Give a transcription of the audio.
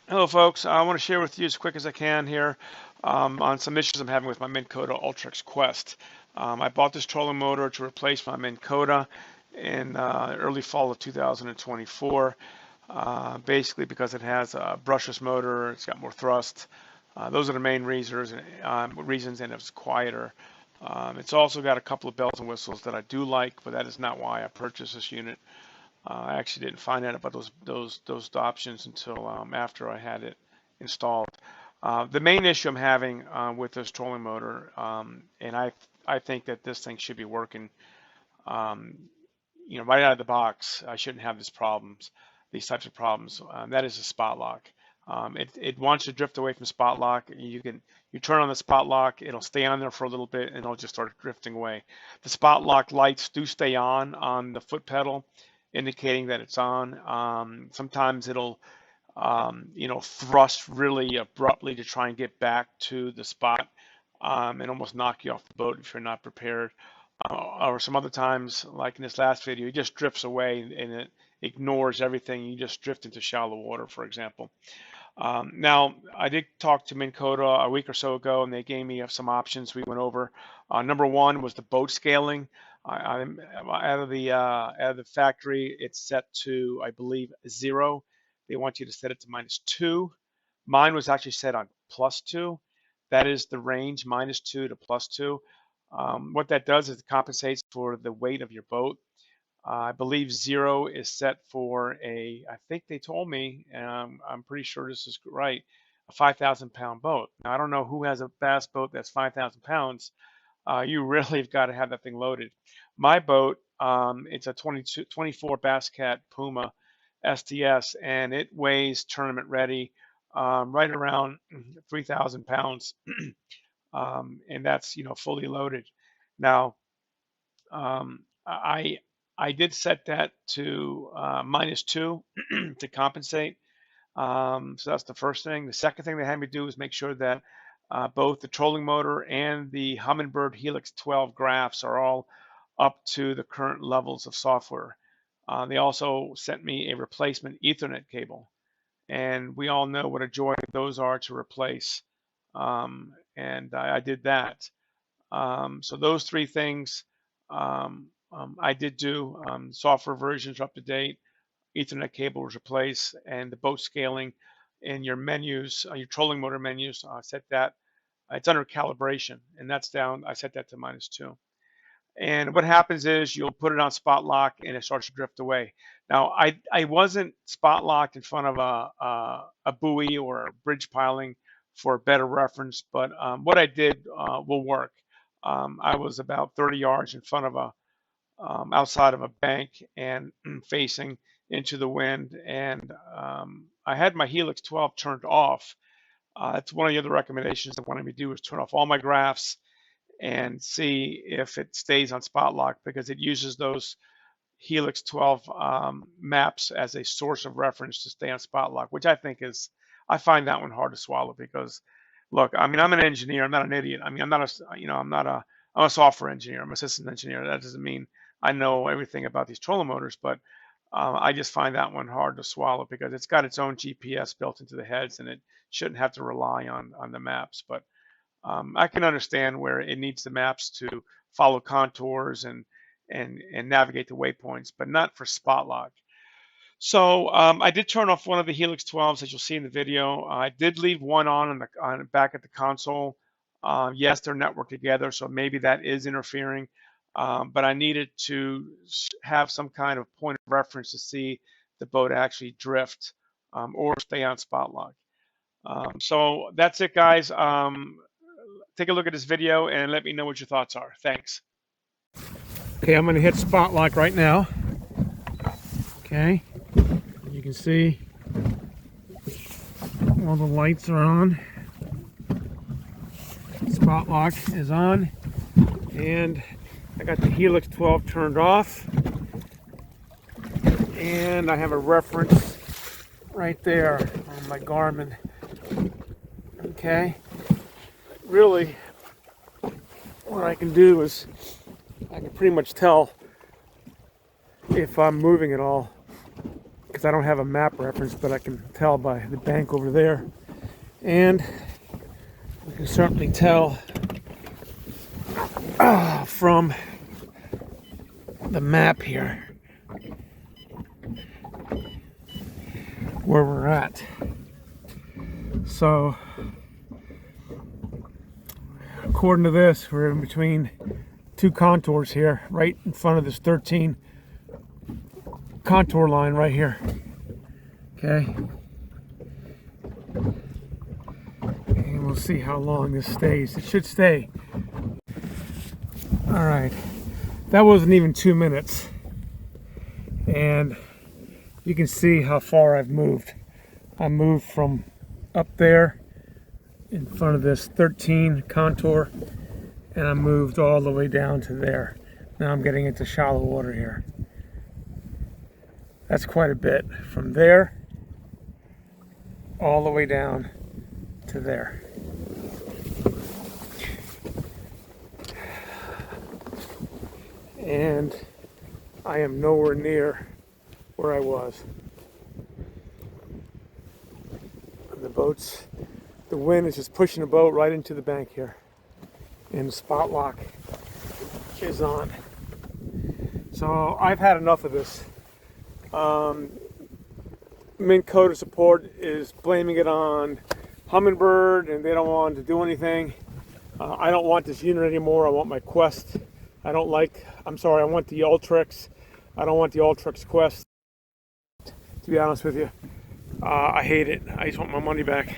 Hello, folks. I want to share with you as quick as I can here on some issues I'm having with my Minn Kota Ultrex Quest. I bought this trolling motor to replace my Minn Kota in early fall of 2024, basically because it has a brushless motor, it's got more thrust. Those are the main reasons, and it's quieter. It's also got a couple of bells and whistles that I do like, but that is not why I purchased this unit. I actually didn't find out about those options until after I had it installed. The main issue I'm having with this trolling motor, and I think that this thing should be working, um, right out of the box. I shouldn't have these types of problems. That is a spot lock. It wants to drift away from spot lock. You turn on the spot lock, it'll stay on there for a little bit, and it'll just start drifting away. The spot lock lights do stay on the foot pedal, indicating that it's on. Sometimes it'll thrust really abruptly to try and get back to the spot, and almost knock you off the boat if you're not prepared. Or some other times, like in this last video, it just drifts away and it ignores everything. You just drift into shallow water, for example. Now, I did talk to Minn Kota a week or so ago, and they gave me some options we went over. Number one was the boat scaling. Out of the factory, it's set to, I believe, 0. They want you to set it to -2. Mine was actually set on +2. That is the range, -2 to +2. What that does is it compensates for the weight of your boat. I believe 0 is set for I think they told me, and I'm pretty sure this is right, a 5,000-pound boat. Now, I don't know who has a bass boat that's 5,000 pounds. You really have got to have that thing loaded. My boat, it's a 24 Bass Cat Puma STS, and it weighs tournament ready, right around 3,000 pounds, and that's fully loaded. Now, I did set that to -2 to compensate. So that's the first thing. The second thing they had me do is make sure that both the trolling motor and the Humminbird Helix 12 graphs are all up to the current levels of software. They also sent me a replacement Ethernet cable, and we all know what a joy those are to replace. And I did that. So those three things I did do. Software versions are up to date. Ethernet cable was replaced, and the boat scaling in your menus, your trolling motor menus, set that. It's under calibration, and that's down. I set that to -2. And what happens is you'll put it on spot lock, and it starts to drift away. Now, I wasn't spot locked in front of a buoy or a bridge piling for better reference, but what I did will work. I was about 30 yards in front of outside of a bank and facing into the wind, and I had my Helix 12 turned off. That's one of the other recommendations they wanted me to do, is turn off all my graphs and see if it stays on spot lock, because it uses those Helix 12 maps as a source of reference to stay on spot lock, which I find that one hard to swallow because, look, I mean, I'm an engineer. I'm not an idiot. I mean, I'm a software engineer. I'm a systems engineer. That doesn't mean I know everything about these trolling motors, but I just find that one hard to swallow because it's got its own GPS built into the heads, and it shouldn't have to rely on the maps. But I can understand where it needs the maps to follow contours and navigate the waypoints, but not for spot lock. So I did turn off one of the Helix 12s, as you'll see in the video. I did leave one on back at the console. Yes, they're networked together, so maybe that is interfering. But I needed to have some kind of point of reference to see the boat actually drift or stay on spot lock. So that's it, guys. Take a look at this video and let me know what your thoughts are. Thanks. Okay, I'm going to hit spot lock right now. Okay, you can see all the lights are on. Spot lock is on, and I got the Helix 12 turned off, and I have a reference right there on my Garmin. Okay, really what I can do is I can pretty much tell if I'm moving at all because I don't have a map reference, but I can tell by the bank over there. And we can certainly tell from the map here where we're at. So according to this, we're in between two contours here, right in front of this 13 contour line right here. Okay, and we'll see how long this stays. It should stay. All right, that wasn't even 2 minutes, and you can see how far I've moved. I moved from up there in front of this 13 contour, and I moved all the way down to there. Now I'm getting into shallow water here. That's quite a bit from there all the way down to there. And I am nowhere near where I was. The boats, the wind is just pushing the boat right into the bank here. And the spot lock is on. So I've had enough of this. Minn Kota support is blaming it on Humminbird, and they don't want to do anything. I don't want this unit anymore. I want my Quest. I want the Ultrex. I don't want the Ultrex Quest, to be honest with you. I hate it. I just want my money back.